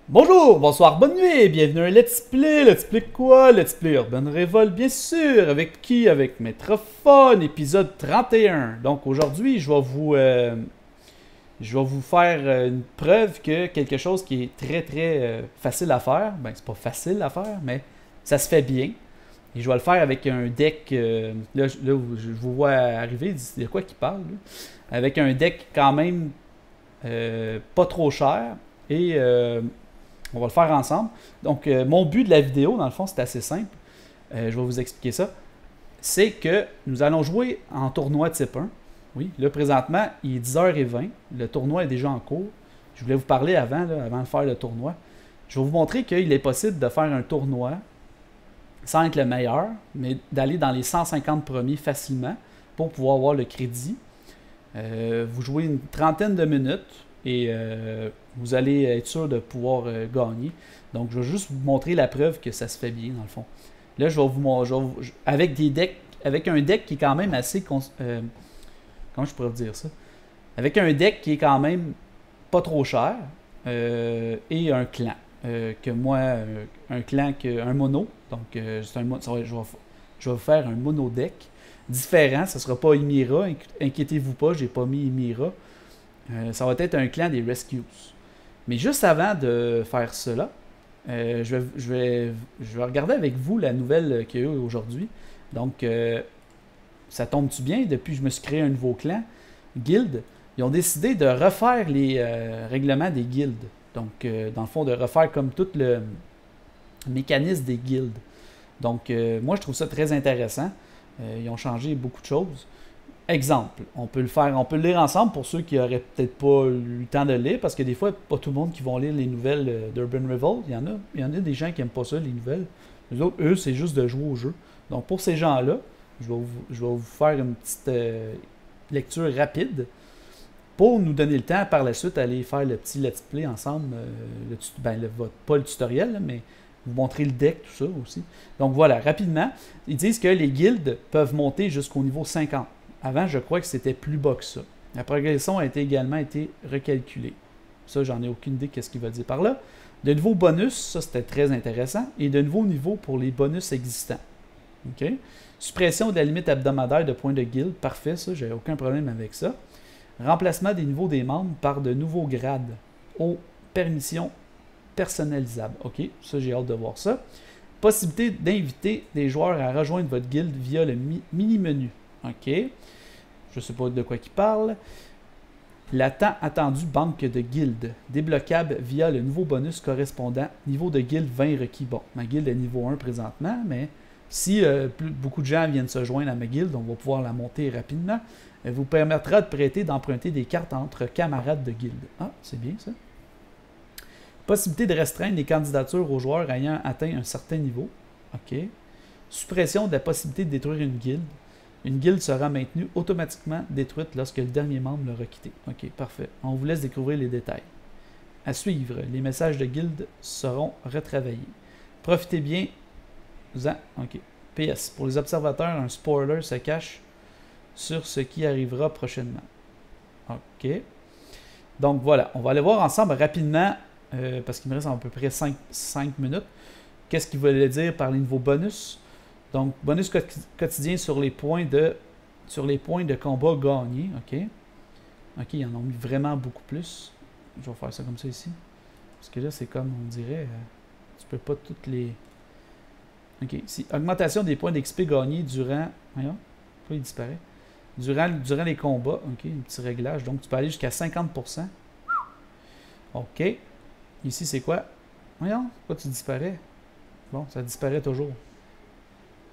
Bonjour, bonsoir, bonne nuit, bienvenue à un Let's Play. Let's Play quoi? Let's Play Urban Revolt, bien sûr. Avec qui? Avec Metrophone, épisode 31. Donc aujourd'hui, je vais vous faire une preuve que quelque chose qui est très facile à faire, ben c'est pas facile à faire, mais ça se fait bien. Et je vais le faire avec un deck, je vous vois arriver, il y a quoi qui parle, là? Avec un deck quand même pas trop cher. Et on va le faire ensemble. Donc, mon but de la vidéo, dans le fond, c'est assez simple. Je vais vous expliquer ça. C'est que nous allons jouer en tournoi type 1. Oui, là, présentement, il est 10h20. Le tournoi est déjà en cours. Je voulais vous parler avant, là, avant de faire le tournoi. Je vais vous montrer qu'il est possible de faire un tournoi sans être le meilleur, mais d'aller dans les 150 premiers facilement pour pouvoir avoir le crédit. Vous jouez une trentaine de minutes et vous allez être sûr de pouvoir gagner. Donc, je vais juste vous montrer la preuve que ça se fait bien, dans le fond. Là, avec des decks, avec un deck qui est quand même assez... comment je pourrais vous dire ça? Avec un deck qui est quand même pas trop cher et un clan. Que moi, un clan, un mono. Donc, je vais vous faire un mono deck différent. Ce ne sera pas Ymira. Inquiétez-vous pas, j'ai pas mis Ymira. Ça va être un clan des Rescues. Mais juste avant de faire cela, je vais regarder avec vous la nouvelle qu'il y a eu aujourd'hui. Donc, ça tombe-tu bien? Depuis que je me suis créé un nouveau clan, guild, ils ont décidé de refaire les règlements des guildes. Donc, dans le fond, de refaire comme tout le mécanisme des guildes. Donc, moi, je trouve ça très intéressant. Ils ont changé beaucoup de choses. Exemple, on peut le lire ensemble pour ceux qui n'auraient peut-être pas eu le temps de le lire, parce que des fois, pas tout le monde qui vont lire les nouvelles d'Urban Revolt. Il y en a des gens qui n'aiment pas ça, les nouvelles. Les autres, eux, c'est juste de jouer au jeu. Donc, pour ces gens-là, je vais vous faire une petite lecture rapide pour nous donner le temps par la suite d'aller faire le petit let's play ensemble. Pas le tutoriel, mais vous montrer le deck, tout ça aussi. Donc voilà, rapidement, ils disent que les guildes peuvent monter jusqu'au niveau 50. Avant, je crois que c'était plus bas que ça. La progression a également été recalculée. Ça, j'en ai aucune idée qu'est-ce qu'il va dire par là. De nouveaux bonus, ça c'était très intéressant. Et de nouveaux niveaux pour les bonus existants. OK? Suppression de la limite hebdomadaire de points de guilde, parfait, ça, j'ai aucun problème avec ça. Remplacement des niveaux des membres par de nouveaux grades aux permissions personnalisables. OK, ça j'ai hâte de voir ça. Possibilité d'inviter des joueurs à rejoindre votre guilde via le mini-menu. OK, je ne sais pas de quoi il parle. La tant attendue banque de guildes, débloquable via le nouveau bonus correspondant niveau de guilde 20 requis. Bon, ma guilde est niveau 1 présentement, mais si beaucoup de gens viennent se joindre à ma guilde, on va pouvoir la monter rapidement. Elle vous permettra de prêter, d'emprunter des cartes entre camarades de guilde. Ah, c'est bien ça. Possibilité de restreindre les candidatures aux joueurs ayant atteint un certain niveau. OK. Suppression de la possibilité de détruire une guilde. Une guilde sera maintenue automatiquement détruite lorsque le dernier membre l'aura quittée. OK, parfait. On vous laisse découvrir les détails. À suivre, les messages de guilde seront retravaillés. Profitez bien. OK. PS. Pour les observateurs, un spoiler se cache sur ce qui arrivera prochainement. OK. Donc voilà, on va aller voir ensemble rapidement, parce qu'il me reste à peu près 5 minutes, qu'est-ce qu'il voulait dire par les nouveaux bonus. Donc, bonus quotidien sur les points de combat gagnés. OK. OK, ils en ont mis vraiment beaucoup plus. Je vais faire ça comme ça ici. Parce que là, c'est comme, on dirait, tu peux pas toutes les... OK, ici. Augmentation des points d'XP gagnés durant... Voyons, pourquoi il disparaît? Durant les combats. OK, un petit réglage. Donc, tu peux aller jusqu'à 50%. OK. Ici, c'est quoi? Voyons, pourquoi tu disparais? Bon, ça disparaît toujours.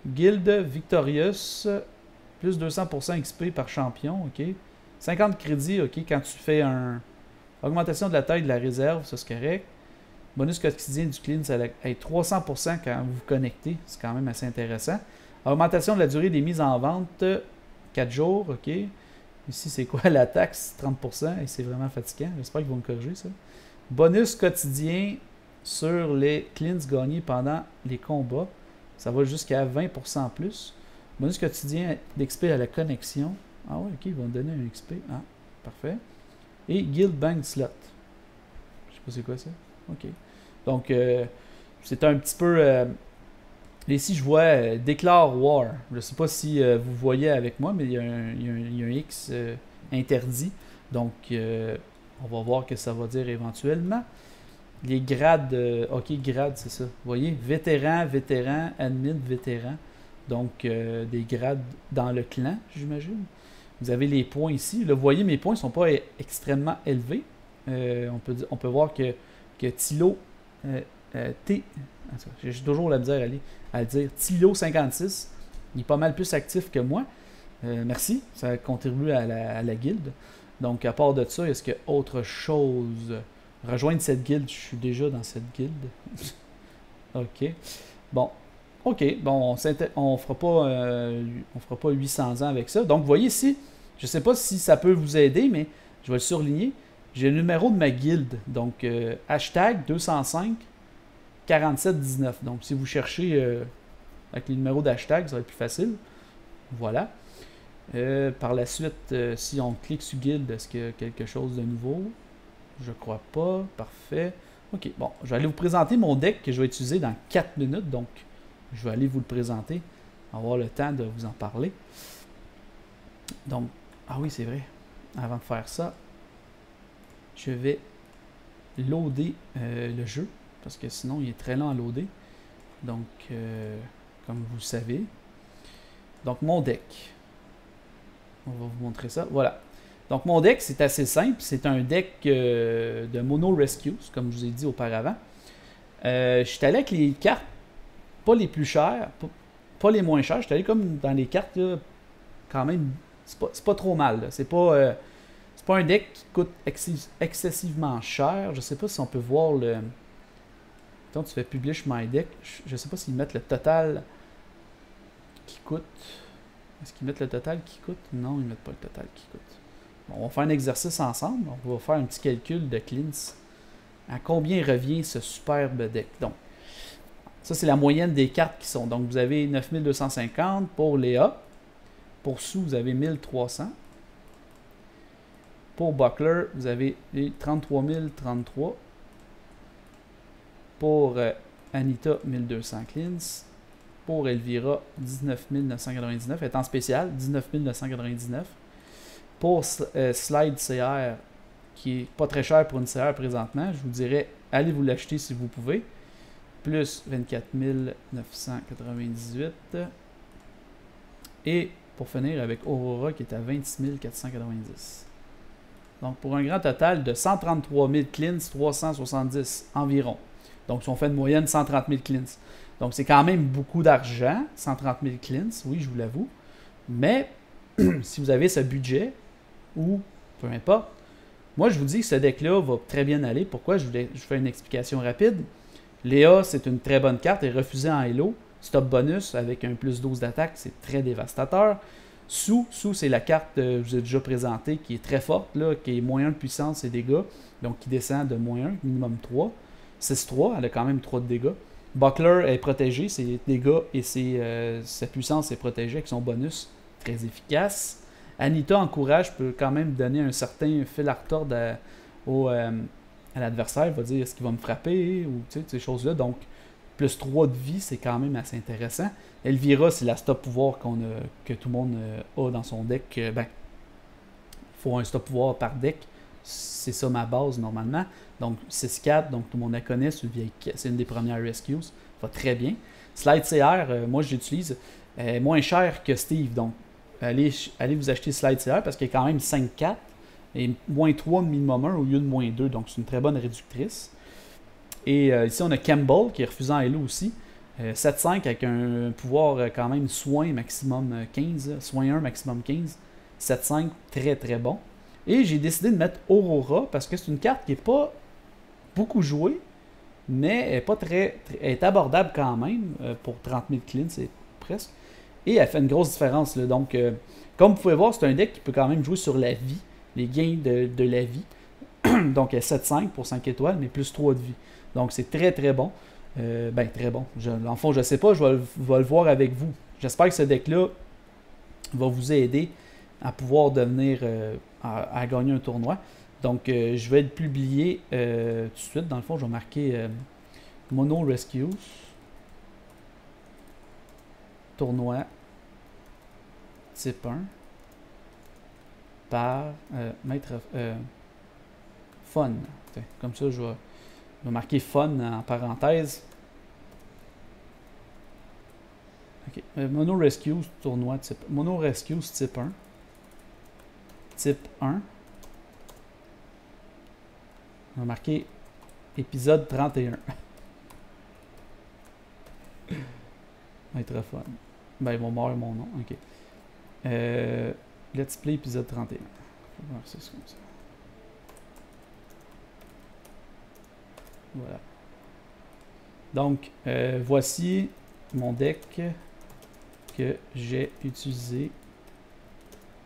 Guild Victorious, plus 200% XP par champion, ok. 50 crédits, ok, quand tu fais un... Augmentation de la taille de la réserve, ça c'est correct. Bonus quotidien du clean, ça va être 300% quand vous vous connectez, c'est quand même assez intéressant. Augmentation de la durée des mises en vente, 4 jours, ok. Ici, c'est quoi la taxe? 30%, et c'est vraiment fatigant, j'espère qu'ils vont me corriger ça. Bonus quotidien sur les cleans gagnés pendant les combats. Ça va jusqu'à 20% plus. Bonus quotidien d'XP à la connexion. Ah ouais, ok, ils vont donner un XP. Ah, parfait. Et Guild Bank Slot. Je sais pas c'est quoi ça. OK. Donc, c'est un petit peu... ici, je vois Déclare War. Je ne sais pas si vous voyez avec moi, mais il y a un X interdit. Donc, on va voir que ça va dire éventuellement. Les grades... OK, grades, c'est ça. Vous voyez, vétéran, vétéran, admin, vétéran. Donc, des grades dans le clan, j'imagine. Vous avez les points ici. Là, vous voyez, mes points ne sont pas extrêmement élevés. On peut voir que Tilo... j'ai toujours la misère à le dire. Tilo 56, il est pas mal plus actif que moi. Merci, ça contribue à la guilde. Donc, à part de ça, est-ce qu'il y a autre chose? Rejoindre cette guilde, je suis déjà dans cette guilde. OK. Bon. OK. Bon, on fera pas 800 ans avec ça. Donc, vous voyez ici, je ne sais pas si ça peut vous aider, mais je vais le surligner. J'ai le numéro de ma guilde. Donc, hashtag 205 4719. Donc, si vous cherchez avec le numéro d'hashtag, ça va être plus facile. Voilà. Par la suite, si on clique sur guild, est-ce qu'il y a quelque chose de nouveau? Je crois pas. Parfait. OK, bon, je vais aller vous présenter mon deck que je vais utiliser dans 4 minutes. Donc, je vais aller vous le présenter. Avoir le temps de vous en parler. Donc, ah oui, c'est vrai. Avant de faire ça, je vais loader le jeu. Parce que sinon, il est très lent à loader. Donc, comme vous le savez. Donc, mon deck. On va vous montrer ça. Voilà. Donc, mon deck, c'est assez simple. C'est un deck de Mono Rescues, comme je vous ai dit auparavant. Je suis allé avec les cartes, pas les plus chères, pas les moins chères. Je suis allé comme dans les cartes, là, quand même, c'est pas trop mal. C'est pas un deck qui coûte excessivement cher. Je sais pas si on peut voir le... Quand tu fais Publish My Deck, je sais pas s'ils mettent le total qui coûte. Est-ce qu'ils mettent le total qui coûte? Non, ils mettent pas le total qui coûte. Bon, on va faire un exercice ensemble. On va faire un petit calcul de cleans. À combien revient ce superbe deck? Donc, ça, c'est la moyenne des cartes qui sont. Donc, vous avez 9250 pour Léa. Pour Sue, vous avez 1300. Pour Buckler, vous avez 33 033. Pour Anita, 1200 cleans. Pour Elvira, 19 999. Elle est en spécial, 19 999. Pour Slide CR, qui est pas très cher pour une CR présentement, je vous dirais, allez vous l'acheter si vous pouvez. Plus 24 998. Et pour finir avec Aurora, qui est à 26 490. Donc, pour un grand total de 133 000 cleans, 370 environ. Donc, si on fait une moyenne, 130 000 cleans. Donc, c'est quand même beaucoup d'argent, 130 000 cleans, oui, je vous l'avoue. Mais, si vous avez ce budget, ou peu importe, moi, je vous dis que ce deck-là va très bien aller. Pourquoi? Je fais une explication rapide. Léa, c'est une très bonne carte, elle est refusée en Hello. Stop bonus avec un plus 12 d'attaque, c'est très dévastateur. Sue, c'est la carte que je vous ai déjà présentée, qui est très forte, là, qui est moins 1 de puissance et dégâts, donc qui descend de moins 1, minimum 3. 6-3, elle a quand même 3 de dégâts. Buckler est protégé, ses dégâts et sa puissance est protégée avec son bonus très efficace. Anita en courage peut quand même donner un certain fil à retordre à l'adversaire. Il va dire est-ce qu'il va me frapper ou ces choses-là. Donc, plus 3 de vie, c'est quand même assez intéressant. Elvira, c'est la stop pouvoir que tout le monde a dans son deck. Il faut un stop pouvoir par deck. C'est ça ma base normalement. Donc 6-4, donc tout le monde la connaît, c'est une des premières rescues. Va très bien. Slide CR, moi je l'utilise moins cher que Steve. Donc allez vous acheter Slide CR parce qu'il est quand même 5-4 et moins 3 de minimum 1 au lieu de moins 2. Donc c'est une très bonne réductrice. Et ici on a Campbell qui est refusé en Hello aussi. 7-5 avec un pouvoir quand même soin maximum 15, soin 1 maximum 15. 7-5, très très bon. Et j'ai décidé de mettre Aurora parce que c'est une carte qui n'est pas beaucoup jouée, mais elle est, pas elle est abordable quand même pour 30 000 cleans, c'est presque. Et elle fait une grosse différence. Là. Donc, comme vous pouvez voir, c'est un deck qui peut quand même jouer sur la vie, les gains de la vie. Donc, elle est 7-5 pour 5 étoiles, mais plus 3 de vie. Donc, c'est très très bon. Très bon. En fond, je ne sais pas, je vais le voir avec vous. J'espère que ce deck-là va vous aider à pouvoir devenir à gagner un tournoi. Donc, je vais le publier tout de suite. Dans le fond, je vais marquer Mono Rescues. Tournoi type 1 par maître fun. Comme ça, je vais marquer fun en parenthèse. Ok. Mono Rescues tournoi type Mono Rescues type 1. Type 1. On va marquer épisode 31. Maître fun. Ben, ils vont mourir mon nom. Ok. Let's Play épisode 31. Je vais voir ça comme ça. Voilà. Donc, voici mon deck que j'ai utilisé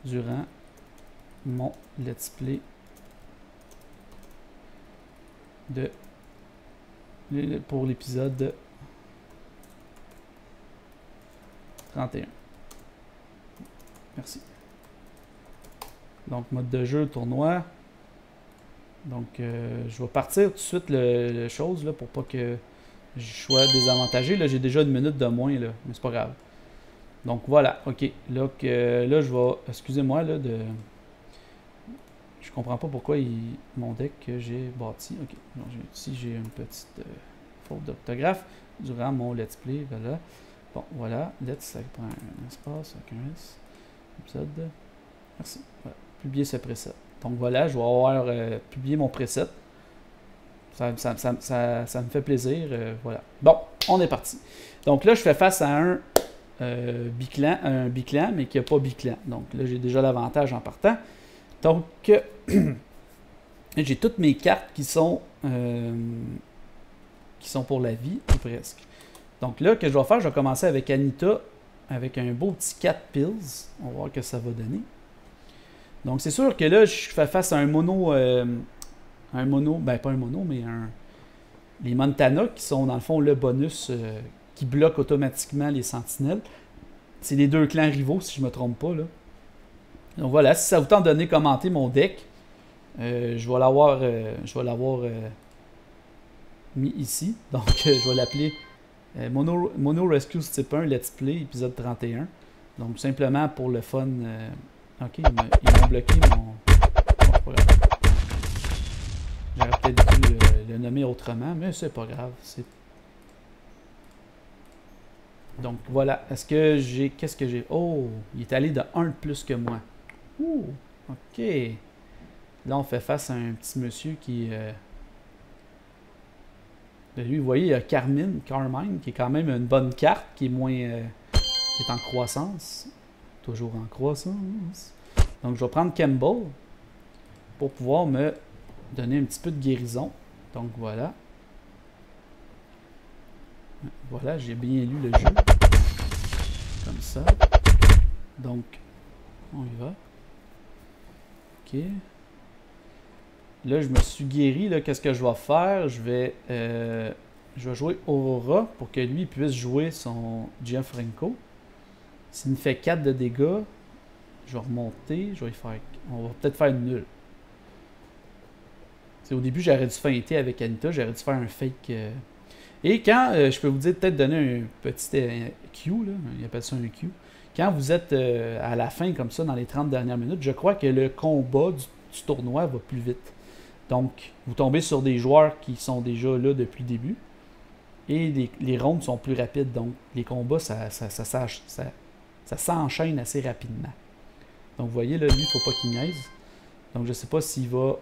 durant mon Let's Play pour l'épisode 31. Merci. Donc, mode de jeu, tournoi. Donc, je vais partir tout de suite le chose là, pour pas que je sois désavantagé. Là, j'ai déjà une minute de moins, là, mais c'est pas grave. Donc, voilà. OK. Là, je vais... Excusez-moi, là, de... Je comprends pas pourquoi mon deck que j'ai bâti. OK. Donc, ici, j'ai une petite faute d'orthographe durant mon Let's Play. Voilà. Bon, voilà. Let's, ça prend un espace avec un S. Épisode. Merci. Voilà. Publier ce preset. Donc voilà, je vais avoir publié mon preset. Ça me fait plaisir. Voilà. Bon, on est parti. Donc là, je fais face à un biclan, mais qui n'a pas biclan. Donc là, j'ai déjà l'avantage en partant. Donc, j'ai toutes mes cartes qui sont pour la vie, ou presque. Donc là, que je vais faire, je vais commencer avec Anita, avec un beau petit 4 pills. On va voir ce que ça va donner. Donc c'est sûr que là, je fais face à un mono, ben pas un mono, mais les Montana, qui sont dans le fond le bonus qui bloque automatiquement les sentinelles. C'est les deux clans rivaux, si je ne me trompe pas, là. Donc voilà, si ça vous tente de donner commenter mon deck, je vais l'avoir mis ici. Donc je vais l'appeler Mono Rescues type 1 Let's Play épisode 31. Donc simplement pour le fun. Ok, ils m'ont bloqué mon... Bon, j'aurais peut-être dû le nommer autrement, mais c'est pas grave. Donc voilà, est-ce que j'ai... Qu'est-ce que j'ai... Oh, il est allé de 1 de plus que moi. Ouh, ok. Là, on fait face à un petit monsieur qui... lui, vous voyez, il y a Carmine, qui est quand même une bonne carte, qui est moins... qui est en croissance. Toujours en croissance. Donc, je vais prendre Campbell pour pouvoir me donner un petit peu de guérison. Donc, voilà. Voilà, j'ai bien lu le jeu. Comme ça. Donc, on y va. OK. Là, je me suis guéri. Là, qu'est-ce que je vais faire? Je vais jouer Aurora pour que lui puisse jouer son Gianfranco. S'il me fait 4 de dégâts, je vais remonter, on va peut-être faire une nulle. Au début, j'aurais dû feinter avec Anita, j'aurais dû faire un fake. Et quand, je peux vous dire, peut-être donner un petit Q, là, il appelle ça un Q. Quand vous êtes à la fin, comme ça, dans les 30 dernières minutes, je crois que le combat du tournoi va plus vite. Donc, vous tombez sur des joueurs qui sont déjà là depuis le début. Et les rondes sont plus rapides. Donc, les combats, ça s'enchaîne assez rapidement. Donc, vous voyez, là, lui, il ne faut pas qu'il niaise. Donc, je ne sais pas s'il va...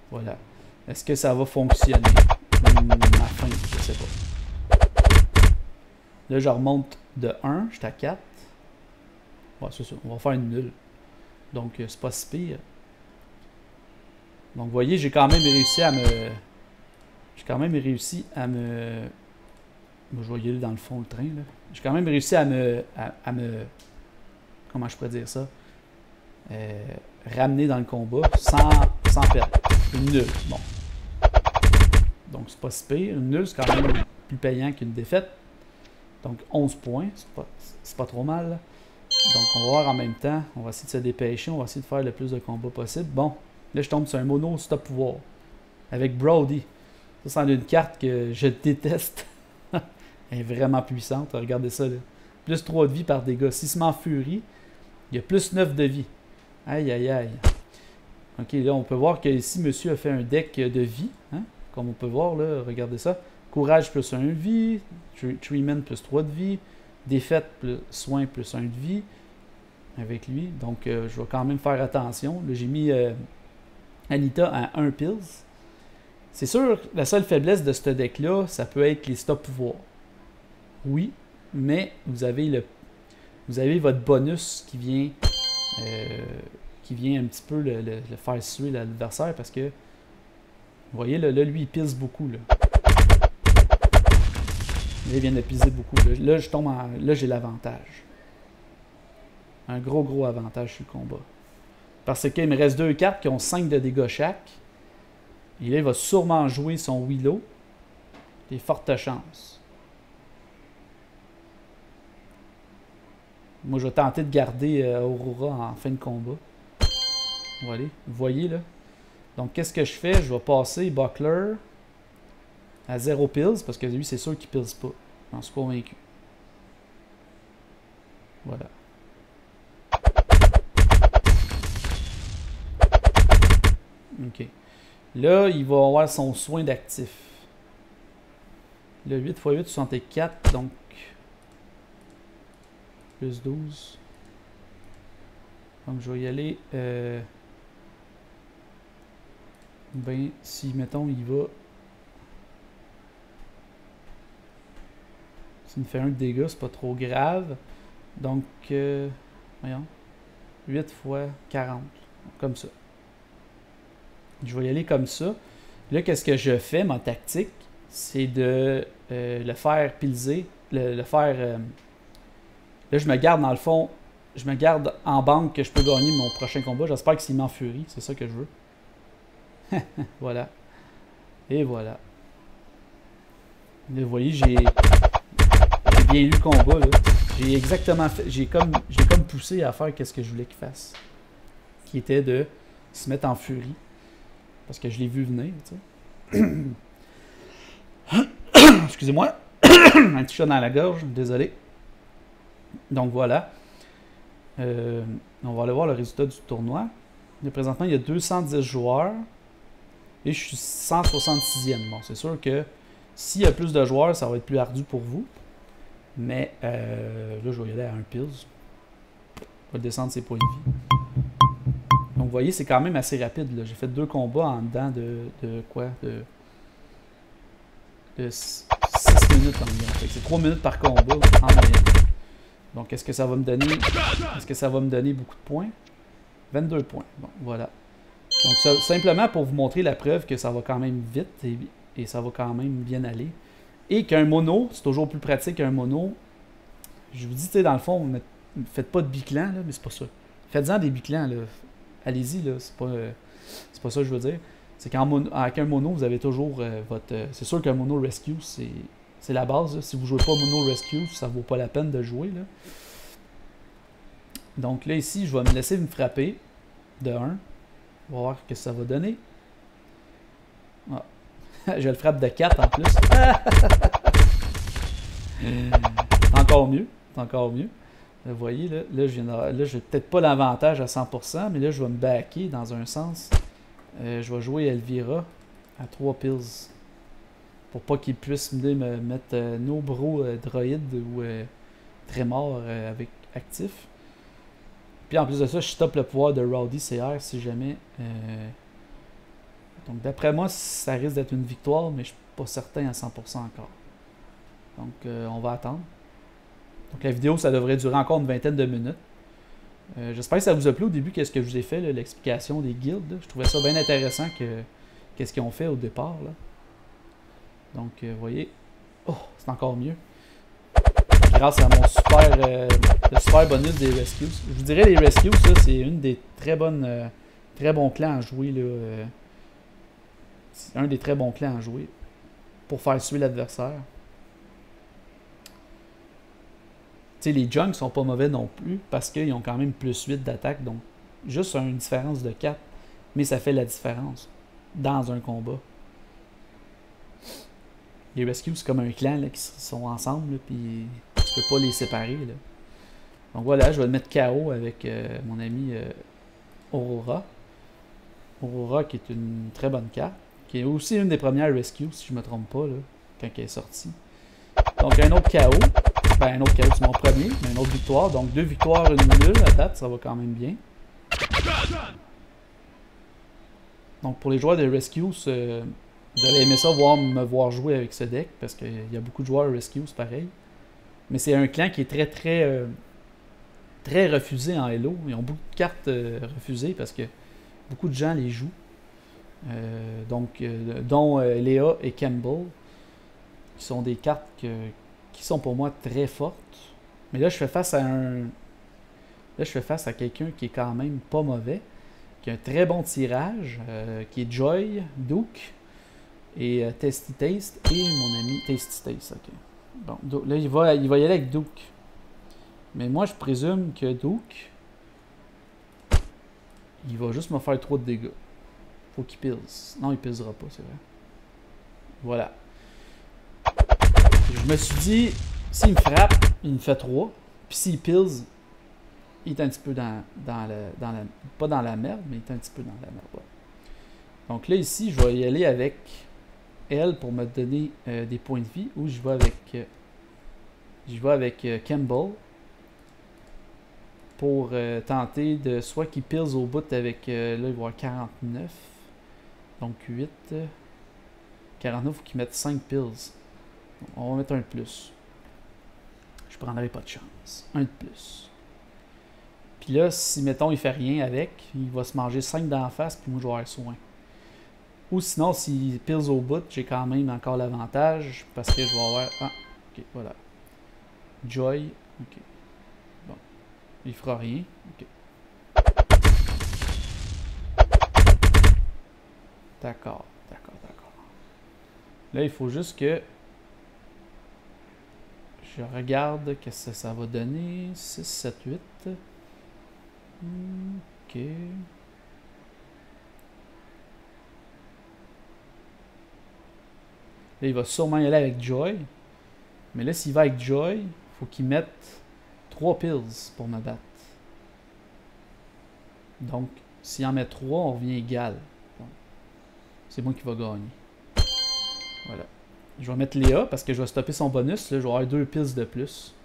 Voilà. Est-ce que ça va fonctionner? À fin, je ne sais pas. Là, je remonte de 1, je suis à 4. Ouais, c'est ça. On va faire une nulle. Donc, c'est pas si pire. Donc, vous voyez, j'ai quand même réussi à me... Bon, je vais y aller dans le fond, le train, là. J'ai quand même réussi à me... Comment je pourrais dire ça? Ramener dans le combat sans perdre. Une nulle. Bon. Donc, c'est pas si pire. Une nulle, c'est quand même plus payant qu'une défaite. Donc, 11 points. C'est pas trop mal. Donc, on va voir en même temps. On va essayer de se dépêcher. On va essayer de faire le plus de combats possible. Bon, là, je tombe sur un mono stop pouvoir. Avec Brody. Ça, c'est une carte que je déteste. Elle est vraiment puissante. Regardez ça, là. Plus 3 de vie par dégâts. S'il se met en furie, il y a plus 9 de vie. Aïe, aïe, aïe. Ok, là, on peut voir que ici, monsieur a fait un deck de vie. Hein? Comme on peut voir, là, regardez ça. Courage plus 1 de vie. Treatment plus 3 de vie. Défaite plus soin plus 1 de vie. Avec lui. Donc, je vais quand même faire attention. Là, j'ai mis Anita à 1 pills. C'est sûr, la seule faiblesse de ce deck-là, ça peut être les stop pouvoirs. Oui, mais vous avez votre bonus qui vient un petit peu le faire suer l'adversaire parce que vous voyez, là lui, il pisse beaucoup. Là, il vient de piser beaucoup. Là je tombe là, j'ai l'avantage. Un gros avantage sur le combat. Parce qu'il me reste 2 cartes qui ont 5 de dégâts chaque. Et là, il va sûrement jouer son Willow. Des fortes chances. Moi, je vais tenter de garder Aurora en fin de combat. Voilà, vous voyez là. Donc, qu'est-ce que je fais? Je vais passer Buckler à 0 pills, parce que lui, c'est sûr qu'il ne pills pas. J'en suis convaincu. Voilà. OK. Là, il va avoir son soin d'actif. Le 8 x 8, 64, donc plus 12. Donc, je vais y aller. Ben, si, mettons, il va. S'il me fait un de dégâts, c'est pas trop grave. Donc, voyons. 8 x 40. Comme ça. Je vais y aller comme ça. Là, qu'est-ce que je fais, ma tactique? C'est de le faire pilser. Le faire. Là, je me garde dans le fond. Je me garde en banque que je peux gagner mon prochain combat. J'espère que s'il m'enfurie. C'est ça que je veux. Voilà. Et voilà. Là, vous voyez, j'ai bien eu le combat. J'ai exactement fait. J'ai comme poussé à faire qu'est-ce que je voulais qu'il fasse. Qui était de se mettre en furie. Parce que je l'ai vu venir, tu sais. Excusez-moi. Un petit chat dans la gorge, désolé. Donc voilà. On va aller voir le résultat du tournoi. Là, présentement, il y a 210 joueurs. Et je suis 166e. Bon, c'est sûr que s'il y a plus de joueurs, ça va être plus ardu pour vous. Mais là, je vais y aller à un pills. On va descendre ses points de vie. Donc, vous voyez, c'est quand même assez rapide. J'ai fait 2 combats en dedans de quoi? De 6 minutes environ. C'est 3 minutes par combat en moyenne. Donc, est-ce que ça va me donner... Est-ce que ça va me donner beaucoup de points? 22 points. Bon, voilà. Donc, ça, simplement pour vous montrer la preuve que ça va quand même vite et ça va quand même bien aller. Et qu'un mono, c'est toujours plus pratique qu'un mono. Je vous dis, tu sais, dans le fond, ne faites pas de biclan, là, mais c'est pas ça. Faites-en des biclans, là. Allez-y, là. C'est pas ça que je veux dire. C'est qu'avec un mono, vous avez toujours votre... c'est sûr qu'un mono rescue, c'est la base. Là. Si vous ne jouez pas mono rescue, ça ne vaut pas la peine de jouer. Là. Donc là, ici, je vais me laisser me frapper de 1. On va voir ce que ça va donner. Ah. Je le frappe de 4 en plus. Encore mieux. Encore mieux. Vous voyez, là je n'ai peut-être pas l'avantage à 100%, mais là, je vais me backer dans un sens. Je vais jouer Elvira à 3 pills. Pour pas qu'il puisse me mettre Nobro droïde ou Trémor avec actif. Puis en plus de ça, je stoppe le pouvoir de Rowdy CR si jamais. Donc d'après moi, ça risque d'être une victoire, mais je suis pas certain à 100% encore. Donc on va attendre. Donc la vidéo, ça devrait durer encore une vingtaine de minutes. J'espère que ça vous a plu au début, qu'est-ce que je vous ai fait, l'explication des guildes. Là. Je trouvais ça bien intéressant qu'est-ce qu'ils ont fait au départ. Là. Donc, vous voyez, oh, c'est encore mieux. Grâce à mon le super bonus des rescues. Je vous dirais les rescues, ça, c'est une des très bons clans à jouer. C'est un des très bons clans à jouer pour faire suer l'adversaire. sais, les Junks sont pas mauvais non plus parce qu'ils ont quand même plus 8 d'attaque. Donc, juste une différence de 4. Mais ça fait la différence dans un combat. Les Rescues, c'est comme un clan là, qui sont ensemble, puis tu peux pas les séparer. Là. Donc voilà, je vais le mettre KO avec mon ami Aurora. Aurora qui est une très bonne carte, qui est aussi une des premières Rescues, si je me trompe pas, là, quand elle est sortie. Donc un autre KO. Ben un autre KO, c'est mon premier, mais une autre victoire. Donc 2 victoires, 1 nulle à date, ça va quand même bien. Donc pour les joueurs de Rescues, vous allez aimer ça me voir jouer avec ce deck, parce qu'il y a beaucoup de joueurs Rescues, pareil. Mais c'est un clan qui est très refusé en Hello. Ils ont beaucoup de cartes refusées parce que beaucoup de gens les jouent. Dont Léa et Campbell, qui sont des cartes qui sont pour moi très fortes. Mais là, je fais face à quelqu'un qui est quand même pas mauvais, qui a un très bon tirage, qui est Joy, Duke et Tasty Taste et mon ami Tasty Taste. Okay. Bon, là, il va y aller avec Duke. Mais moi, je présume que Duke, il va juste me faire trop de dégâts. Faut qu'il pise. Non, il pisera pas, c'est vrai. Voilà. Je me suis dit, s'il me frappe, il me fait 3. Puis s'il pise, il est un petit peu pas dans la merde, mais il est un petit peu dans la merde. Ouais. Donc là, ici, je vais y aller avec elle pour me donner des points de vie. Ou je vais avec Campbell pour tenter de soit qu'il pile au bout avec, là, il va y avoir 49. Donc 8. 49, il faut qu'il mette 5 pills. On va mettre un de plus. Je prendrai pas de chance. Un de plus. Puis là, si, mettons, il fait rien avec, il va se manger 5 d'en face, puis moi, je vais avoir soin. Ou sinon, s'il pile au bout, j'ai quand même encore l'avantage, parce que je vais avoir... Ah, ok, voilà. Joy, ok. Bon. Il fera rien, ok. D'accord. Là, il faut juste que je regarde qu'est-ce que ça va donner. 6, 7, 8. Ok. Là, il va sûrement y aller avec Joy. Mais là, s'il va avec Joy, il faut qu'il mette 3 pills pour me battre. Donc, s'il en met 3, on revient égal. C'est moi qui va gagner. Voilà. Je vais mettre Léa parce que je vais stopper son bonus. Là, je vais avoir 2 pills de plus.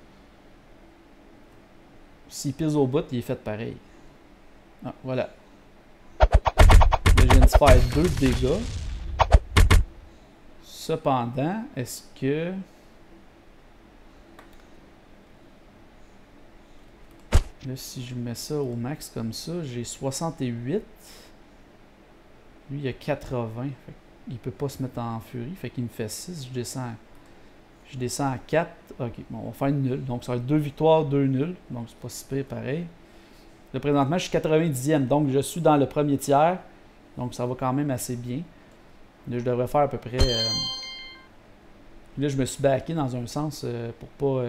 S'il pile au bout, il est fait pareil. Ah, voilà. Là, je viens de faire 2 dégâts. Cependant, est-ce que... Là, si je mets ça au max comme ça, j'ai 68. Lui, il a 80. Fait il peut pas se mettre en furie. Fait qu'il me fait 6. Je descends à 4. Ok, bon, on va faire une nulle. Donc, ça va être 2 victoires, 2 nuls. Donc, c'est pas si pire pareil. Là, présentement, je suis 90e. Donc, je suis dans le premier tiers. Donc, ça va quand même assez bien. Là, je devrais faire à peu près... Là, je me suis backé dans un sens pour pas...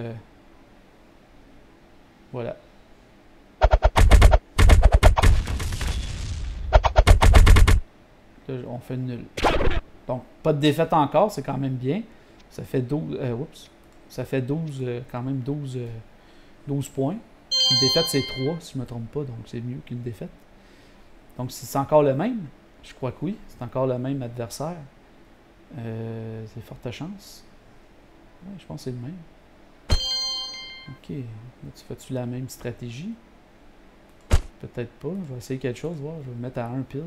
Voilà. Là, on fait nul. Donc, pas de défaite encore, c'est quand même bien. Ça fait 12... oups. Ça fait 12... quand même 12 points. Une défaite, c'est 3, si je ne me trompe pas. Donc, c'est mieux qu'une défaite. Donc, c'est encore le même. Je crois que oui. C'est encore le même adversaire. C'est forte chance. Ouais, je pense que c'est le même. Ok. Là, tu fais-tu la même stratégie? Peut-être pas. Je vais essayer quelque chose. Voir. Je vais me mettre à 1 pills.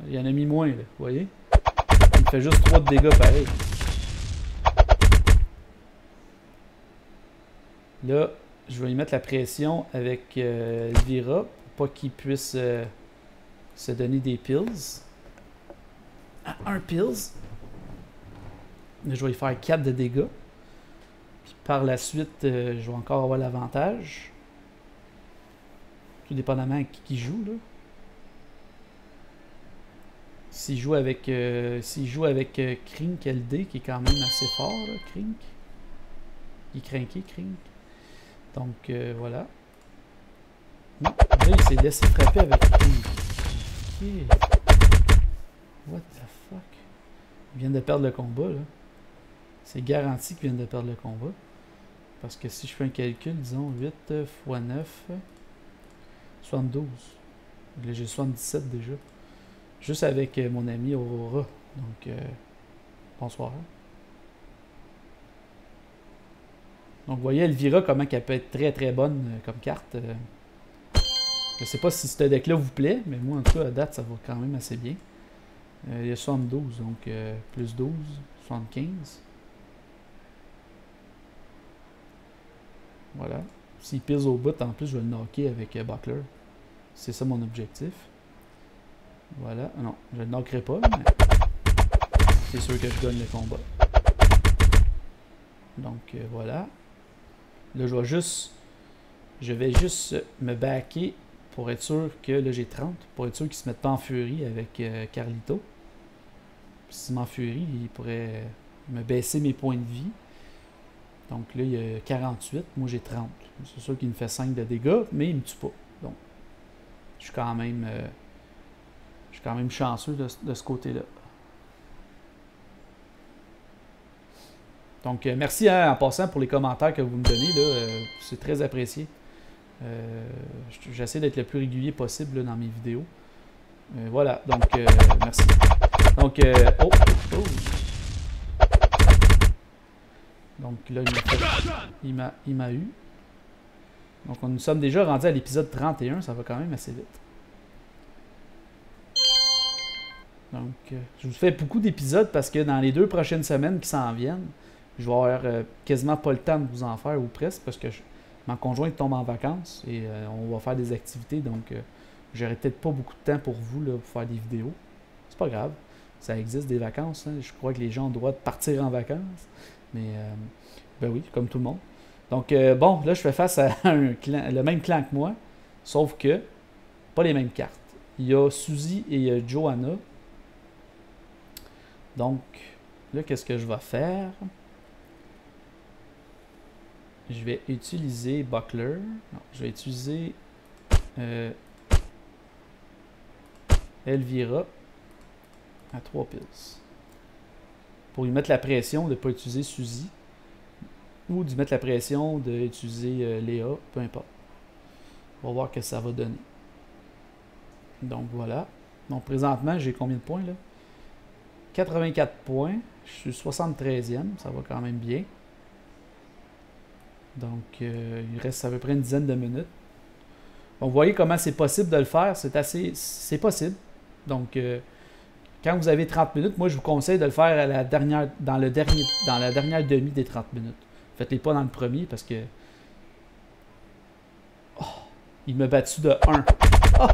Il y en a mis moins, là. Vous voyez? Il me fait juste 3 de dégâts pareil. Là, je vais y mettre la pression avec Elvira pour pas qu'il puisse se donner des pills. À 1 pills. Là, je vais y faire 4 de dégâts. Puis par la suite, je vais encore avoir l'avantage. Tout dépendamment de qui joue, là. S'il joue avec, Krink LD, qui est quand même assez fort, là, Krink. Il est crinqué, Krink. Donc, voilà. Non, là, il s'est laissé frapper avec Krink. Ok. What the fuck? Ils viennent de perdre le combat, là. C'est garanti qu'ils viennent de perdre le combat. Parce que si je fais un calcul, disons 8 x 9, 72. Là, j'ai 77 déjà. Juste avec mon ami Aurora. Donc, bonsoir. Donc, vous voyez Elvira, comment elle peut être très très bonne comme carte. Je sais pas si ce deck-là vous plaît, mais moi, en tout cas, à date, ça va quand même assez bien. Il y a 72, donc plus 12, 75. Voilà. S'il pise au bout, en plus, je vais le knocker avec Buckler. C'est ça mon objectif. Voilà. Non, je ne le knockerai pas, mais c'est sûr que je gagne le combat. Donc, voilà. Là, je vais juste me backer pour être sûr que là, j'ai 30. Pour être sûr qu'il ne se mette pas en furie avec Carlito. S'il m'enfurie, il pourrait me baisser mes points de vie. Donc là, il y a 48. Moi, j'ai 30. C'est sûr qu'il me fait 5 de dégâts, mais il ne me tue pas. Donc, je suis quand même chanceux de ce côté-là. Donc, merci en passant pour les commentaires que vous me donnez. C'est très apprécié. J'essaie d'être le plus régulier possible là, dans mes vidéos. Voilà, donc merci. Donc, Donc là, il m'a eu. Donc, nous sommes déjà rendus à l'épisode 31. Ça va quand même assez vite. Donc, je vous fais beaucoup d'épisodes parce que dans les 2 prochaines semaines qui s'en viennent, je vais avoir quasiment pas le temps de vous en faire ou presque parce que ma conjointe tombe en vacances et on va faire des activités. Donc, j'aurai peut-être pas beaucoup de temps pour vous là, pour faire des vidéos. C'est pas grave. Ça existe des vacances. Hein. Je crois que les gens ont le droit de partir en vacances. Mais, ben oui, comme tout le monde. Donc, bon, là, je fais face à le même clan que moi, sauf que pas les mêmes cartes. Il y a Suzy et il y a Johanna. Donc, là, qu'est-ce que je vais faire? Je vais utiliser Buckler. Non, je vais utiliser Elvira à 3 piles. Pour lui mettre la pression de ne pas utiliser Suzy. Ou de mettre la pression d'utiliser Léa, peu importe. On va voir ce que ça va donner. Donc voilà. Donc présentement, j'ai combien de points là? 84 points. Je suis 73e, ça va quand même bien. Donc il reste à peu près une dizaine de minutes. Donc vous voyez comment c'est possible de le faire. C'est possible. Donc quand vous avez 30 minutes, moi je vous conseille de le faire à dans la dernière demi des 30 minutes. Faites-les pas dans le premier parce que... Oh, il m'a battu de 1. Oh!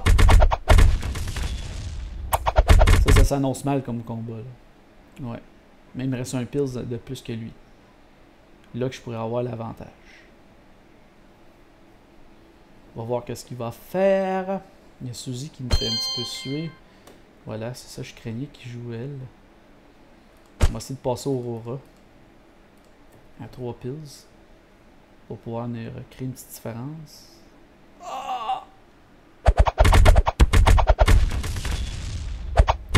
Ça s'annonce mal comme combat. Là. Ouais. Mais il me reste un pills de plus que lui. Là que je pourrais avoir l'avantage. On va voir qu'est-ce qu'il va faire. Il y a Suzy qui me fait un petit peu suer. Voilà, c'est ça, je craignais qu'il joue elle. On va essayer de passer au Aurora. À 3 pills. Pour pouvoir créer une petite différence. Oh!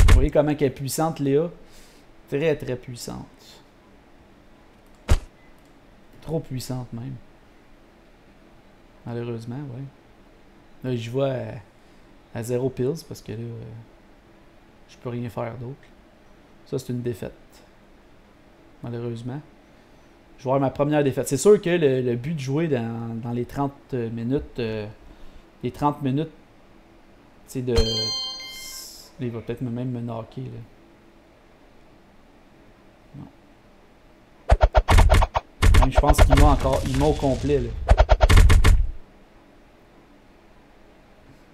Vous voyez comment elle est puissante, Léa? Très très puissante. Trop puissante même. Malheureusement, ouais. Là, je vois à 0 pills parce que là, je peux rien faire d'autre. Ça, c'est une défaite. Malheureusement. Je vais avoir ma première défaite. C'est sûr que le but de jouer dans les 30 minutes, c'est de... Il va peut-être même me knocker, là. Non. Même, je pense qu'il m'a au complet, là.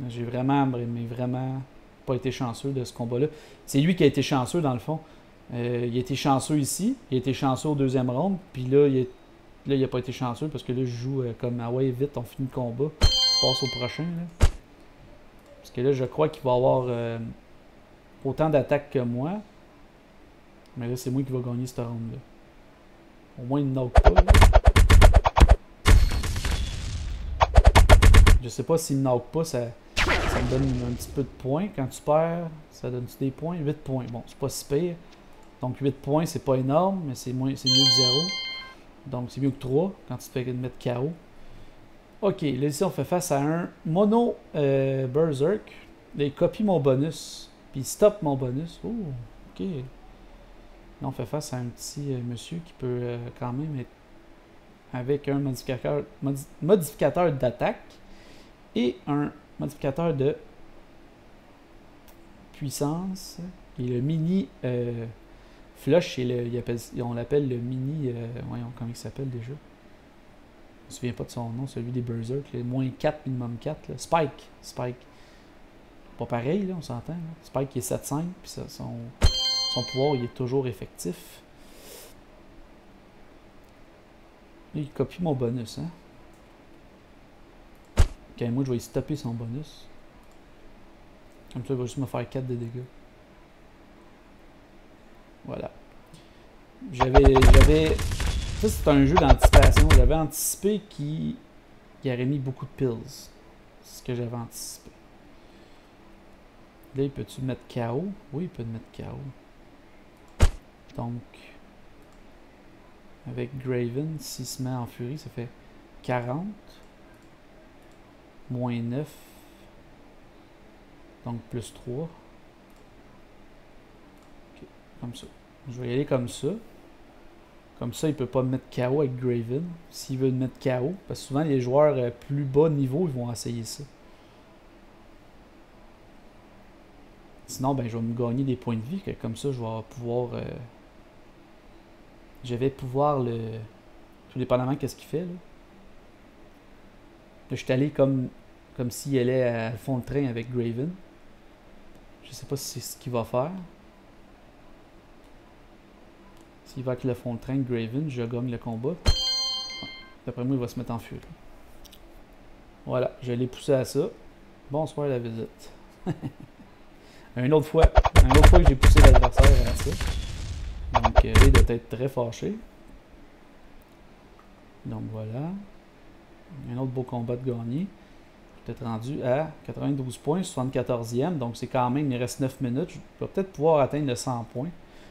J'ai vraiment pas été chanceux de ce combat-là. C'est lui qui a été chanceux, dans le fond. Il a été chanceux ici, il a été chanceux au deuxième round, puis là, il a pas été chanceux parce que là, je joue comme ah ouais, vite, on finit le combat, on passe au prochain. Là. Parce que là, je crois qu'il va y avoir autant d'attaques que moi. Mais là, c'est moi qui va gagner cette ronde-là. Au moins, il ne knock pas. Là. Je sais pas s'il ne knock pas, ça me donne un petit peu de points. Quand tu perds, ça donne-tu des points? 8 points. Bon, c'est pas si pire. Donc 8 points, c'est pas énorme, mais c'est mieux que 0. Donc c'est mieux que 3 quand tu te fais mettre KO. Ok, là ici on fait face à un mono berserk. Là il copie mon bonus. Puis il stoppe mon bonus. Oh, ok. Là on fait face à un petit monsieur qui peut quand même être avec un modificateur d'attaque et un modificateur de puissance. Et le mini flush, on l'appelle le mini. Voyons comment il s'appelle déjà. Je me souviens pas de son nom, celui des Berserk. Moins 4, minimum 4. Là. Spike. Pas pareil, là, on s'entend. Spike qui est 7-5, puis son pouvoir il est toujours effectif. Là, il copie mon bonus. Hein? Ok, moi je vais y stopper son bonus. Comme ça, il va juste me faire 4 de dégâts. Voilà. Ça, c'est un jeu d'anticipation. J'avais anticipé qu'il aurait mis beaucoup de pills. C'est ce que j'avais anticipé. Là, il peut-tu mettre KO? Oui, il peut mettre KO. Donc, avec Graven, s'il se met en furie, ça fait 40. Moins 9. Donc, plus 3. Ok, comme ça. Je vais y aller comme ça. Comme ça, il ne peut pas me mettre KO avec Graven. S'il veut me mettre KO. Parce que souvent, les joueurs plus bas niveau, ils vont essayer ça. Sinon, ben, je vais me gagner des points de vie. Que comme ça, je vais pouvoir... je vais pouvoir le... Tout dépendamment de ce qu'il fait. Là, je suis allé comme s'il allait à fond de train avec Graven. Je sais pas si c'est ce qu'il va faire. S'il va avec le fond de train de Graven, je gagne le combat. D'après moi, il va se mettre en furie. Voilà, je l'ai poussé à ça. Bonsoir la visite. Une autre fois que j'ai poussé l'adversaire à ça. Donc, il doit être très fâché. Donc voilà. Un autre beau combat de gagné. Peut-être rendu à 92 points, 74e. Donc c'est quand même, il reste 9 minutes. Je vais peut-être pouvoir atteindre le 100 points.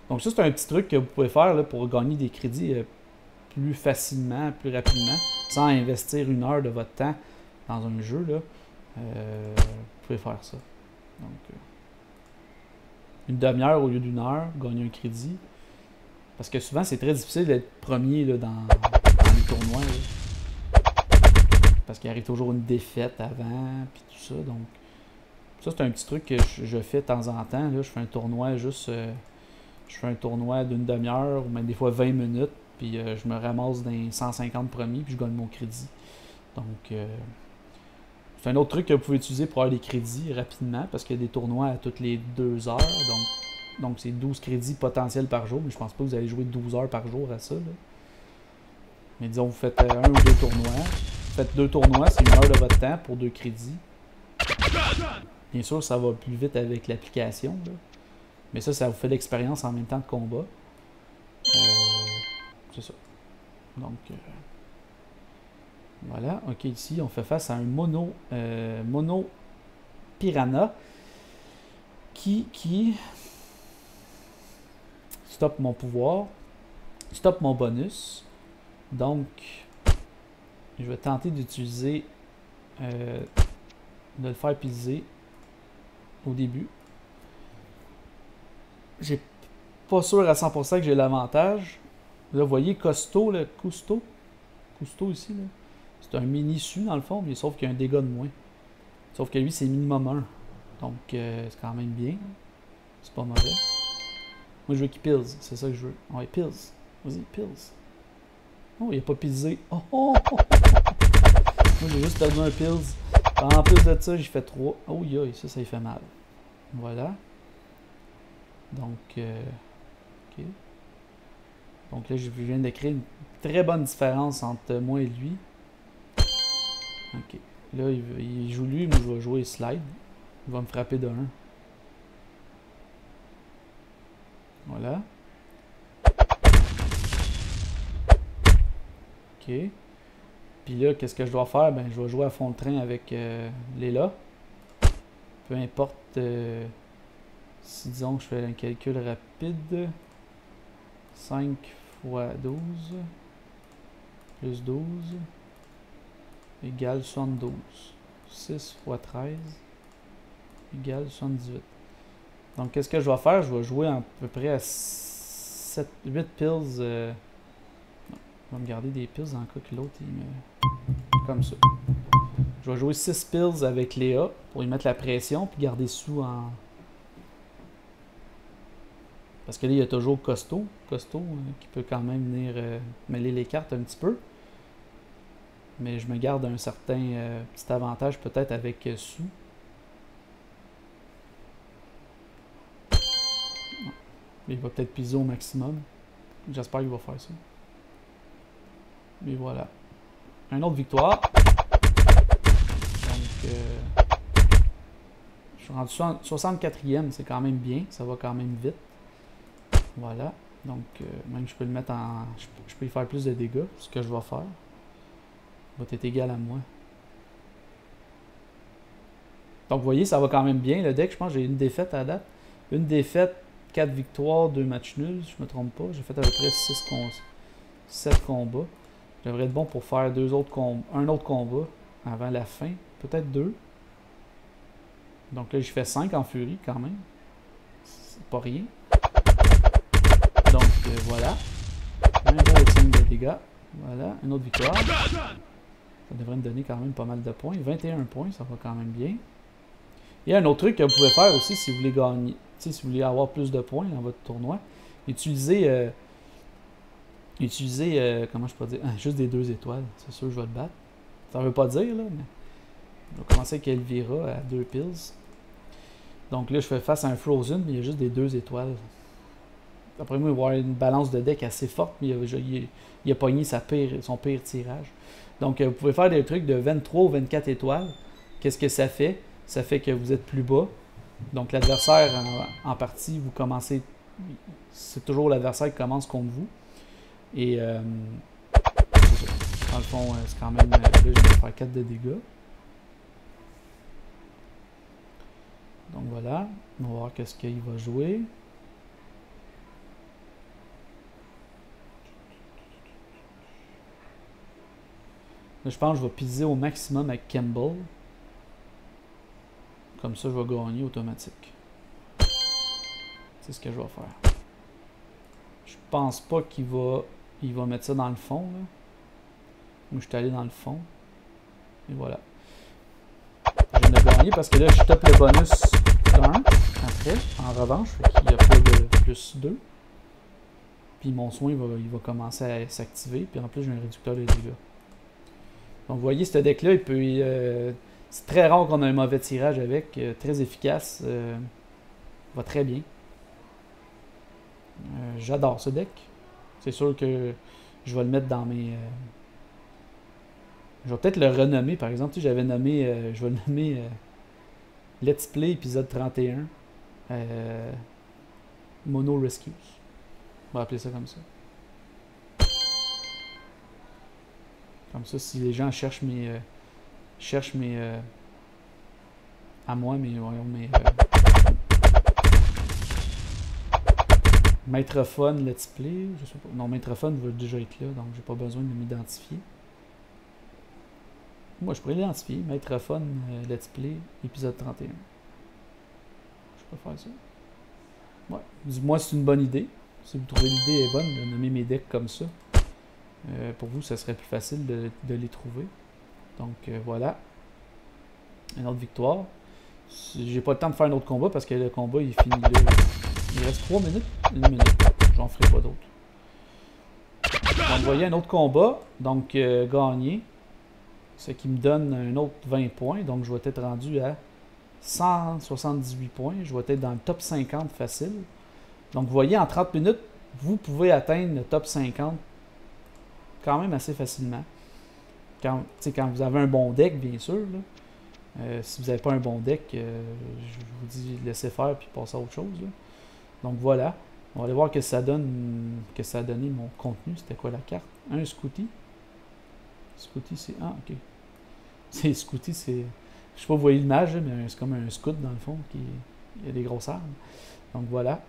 Donc ça, c'est un petit truc que vous pouvez faire là, pour gagner des crédits plus facilement, plus rapidement, sans investir 1 heure de votre temps dans un jeu. Là. Vous pouvez faire ça. Donc, une demi-heure au lieu d'1 heure, gagner un crédit. Parce que souvent, c'est très difficile d'être premier là, dans les tournois. Là. Parce qu'il arrive toujours une défaite avant, puis tout ça. Donc, ça, c'est un petit truc que je fais de temps en temps. Là. Je fais un tournoi juste... je fais un tournoi d'une demi-heure, ou même des fois 20 minutes, puis je me ramasse dans les 150 premiers, puis je gagne mon crédit. Donc, c'est un autre truc que vous pouvez utiliser pour avoir des crédits rapidement, parce qu'il y a des tournois à toutes les 2 heures, donc c'est 12 crédits potentiels par jour, mais je pense pas que vous allez jouer 12 heures par jour à ça. Là. Mais disons, vous faites 1 ou 2 tournois. Vous faites 2 tournois, c'est 1 heure de votre temps pour 2 crédits. Bien sûr, ça va plus vite avec l'application, là. Mais ça vous fait l'expérience en même temps de combat. C'est ça. Donc, voilà. Ok, ici, on fait face à un mono piranha qui stoppe mon pouvoir, stoppe mon bonus. Donc, je vais tenter d'utiliser, de le faire piser au début. J'ai pas sûr à 100% que j'ai l'avantage. Là, vous voyez, Cousteau ici, là. C'est un mini su dans le fond, mais sauf qu'il y a un dégât de moins. Sauf que lui, c'est minimum 1. Donc, c'est quand même bien. C'est pas mauvais. Moi, je veux qu'il pils. C'est ça que je veux. Ouais, pils. Vas-y, pils. Oh, il a pas pilsé. Oh, oh, oh. Moi, j'ai juste perdu un pils. En plus de ça, j'ai fait 3. Oh, yeah, ça y fait mal. Voilà. Donc, ok. Donc là, je viens de créer une très bonne différence entre moi et lui. Ok. Là, il joue lui, moi je vais jouer slide. Il va me frapper de 1. Voilà. OK. Puis là, qu'est-ce que je dois faire? Ben, je vais jouer à fond de train avec Léla. Peu importe si disons que je fais un calcul rapide. 5 fois 12 plus 12 égale 72. 6 fois 13 égale 78. Donc, qu'est-ce que je vais faire? Je vais jouer à peu près à 8 pills. Je vais me garder des pills en cas que l'autre, il me... Comme ça. Je vais jouer 6 pills avec Léa pour y mettre la pression puis garder sous en... Parce que là, il y a toujours Costaud qui peut quand même venir mêler les cartes un petit peu. Mais je me garde un certain petit avantage peut-être avec Sou. Il va peut-être piser au maximum. J'espère qu'il va faire ça. Et voilà. Une autre victoire. Donc, je suis rendu 64e, c'est quand même bien. Ça va quand même vite. Voilà. Donc, même je peux le mettre en... Je peux y faire plus de dégâts, ce que je vais faire. Il va être égal à moi. Donc, vous voyez, ça va quand même bien. Le deck, je pense que j'ai une défaite à date. Une défaite, 4 victoires, 2 matchs nuls, je me trompe pas. J'ai fait à peu près 7 combats. Je devrais être bon pour faire un autre combat avant la fin. Peut-être 2. Donc là, j'ai fait 5 en furie quand même. C'est pas rien. Donc voilà. Un gros 5 de dégâts. Voilà, une autre victoire. Ça devrait me donner quand même pas mal de points. 21 points, ça va quand même bien. Il y a un autre truc que vous pouvez faire aussi si vous voulez gagner, si vous voulez avoir plus de points dans votre tournoi. Utilisez, comment je peux dire, juste des 2 étoiles. C'est sûr que je vais le battre. Ça veut pas dire, là, mais je vais commencer avec Elvira à 2 pills. Donc là, je fais face à un Frozen, mais il y a juste des 2 étoiles. Après moi, il va y avoir une balance de deck assez forte, mais il a pogné son pire tirage. Donc, vous pouvez faire des trucs de 23 ou 24 étoiles. Qu'est-ce que ça fait? Ça fait que vous êtes plus bas. Donc, l'adversaire, en partie, vous commencez... C'est toujours l'adversaire qui commence contre vous. Et, dans le fond, c'est quand même... Là, je vais faire 4 de dégâts. Donc, voilà. On va voir qu'est-ce qu'il va jouer. Là, je pense que je vais piser au maximum avec Campbell. Comme ça, je vais gagner automatique. C'est ce que je vais faire. Je pense pas qu'il va mettre ça dans le fond. Là. Moi, je suis allé dans le fond. Et voilà. Je viens de gagner parce que là, je tape le bonus 1 après, en revanche. Il n'y a pas de plus 2. Puis mon soin, il va commencer à s'activer. Puis en plus, j'ai un réducteur de dégâts. Donc, vous voyez, ce deck-là, il peut... c'est très rare qu'on ait un mauvais tirage avec. Très efficace. Va très bien. J'adore ce deck. C'est sûr que je vais le mettre dans mes... je vais peut-être le renommer, par exemple. Tu sais, j'avais nommé... je vais le nommer Let's Play épisode 31. Mono Rescues. On va appeler ça comme ça. Comme ça, si les gens cherchent mes... à moi, mes Maître Fun Let's Play, je sais pas. Non, Maître Fun va déjà être là, donc j'ai pas besoin de m'identifier. Moi, je pourrais l'identifier. Maître Fun Let's Play, épisode 31. Je peux faire ça. Ouais. Dis-moi si c'est une bonne idée. Si vous trouvez l'idée est bonne de nommer mes decks comme ça. Pour vous, ça serait plus facile de les trouver. Donc voilà. Une autre victoire. J'ai pas le temps de faire un autre combat parce que le combat il finit là. Il reste 3 minutes. 1 minute. J'en ferai pas d'autres. Donc vous voyez un autre combat. Donc gagné. Ce qui me donne un autre 20 points. Donc je vais être rendu à 178 points. Je vais être dans le top 50 facile. Donc vous voyez en 30 minutes, vous pouvez atteindre le top 50 quand même assez facilement. Quand vous avez un bon deck, bien sûr. Là. Si vous n'avez pas un bon deck, je vous dis laissez faire puis passez à autre chose. Là. Donc voilà. On va aller voir que ça donne, que ça a donné mon contenu. C'était quoi la carte? Un Scouty. Scouty, c'est... Ah, ok. C'est Scouty, c'est... Je sais pas, vous voyez l'image, mais c'est comme un scout dans le fond, il a des grosses armes. Donc voilà.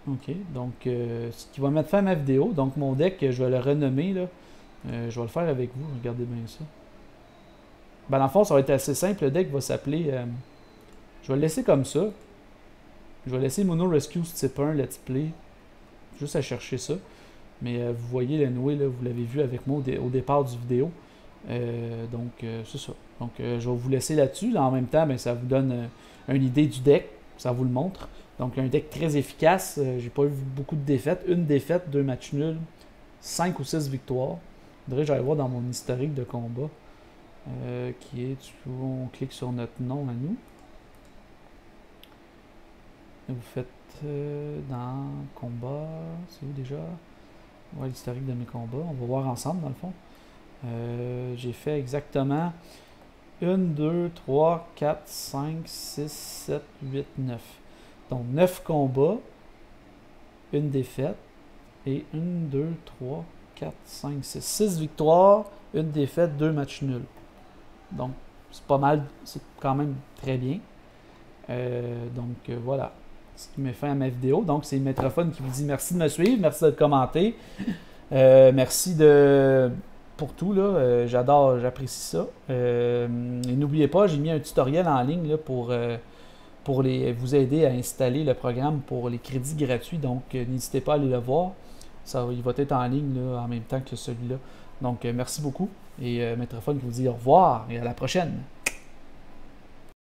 Ok, donc ce qui va mettre fin à ma vidéo. Donc mon deck, je vais le renommer, là. Je vais le faire avec vous, regardez bien ça. Ben, dans le fond, ça va être assez simple. Le deck va s'appeler... je vais le laisser comme ça. Je vais laisser Mono Rescue type 1 Let's Play. Juste à chercher ça. Mais vous voyez l'anyway, là, vous l'avez vu avec moi au départ du vidéo. Donc c'est ça. Donc je vais vous laisser là-dessus. En même temps, ben, ça vous donne une idée du deck. Ça vous le montre. Donc un deck très efficace. J'ai pas eu beaucoup de défaites. Une défaite, 2 matchs nuls, 5 ou 6 victoires. Faudrait que j'aille voir dans mon historique de combat. Qui est, on clique sur notre nom à nous. Vous faites dans combat, c'est où déjà? Ouais, l'historique de mes combats, on va voir ensemble dans le fond. J'ai fait exactement 1, 2, 3, 4, 5, 6, 7, 8, 9. Donc 9 combats, une défaite, et 1, 2, 3, 4, 5, 6. 6 victoires, une défaite, 2 matchs nuls. Donc c'est pas mal, c'est quand même très bien. Donc voilà. Ce qui met fin à ma vidéo. Donc, c'est Metrophone qui vous dit merci de me suivre, merci de commenter. Merci pour tout. J'adore, j'apprécie ça. Et n'oubliez pas, j'ai mis un tutoriel en ligne là, pour vous aider à installer le programme pour les crédits gratuits. Donc, n'hésitez pas à aller le voir. Il va être en ligne là, en même temps que celui-là. Donc, merci beaucoup. Et Metrophone qui vous dit au revoir et à la prochaine.